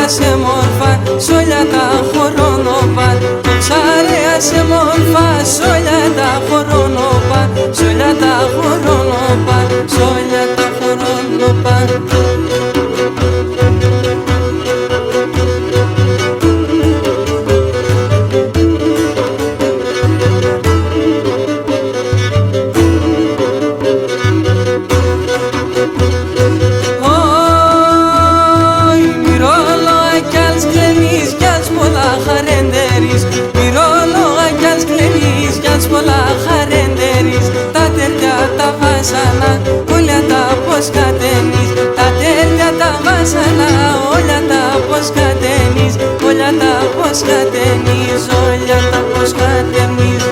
σε μόρφα, σ' όλα τα χρονοπά. Το ψάρεα σε μόρφα, σ' όλα τα χρονοπά. Σ' όλα τα χρονοπά, σ' όλα τα χρονοπά. Πολλά χαρέντερης, τα τέρια τα βάσανα, όλα τα πως κατένεις. Τα τέρια τα βάσανα, όλα τα πως κατένεις. Όλα τα πως κατένεις, όλα τα πως κατένεις.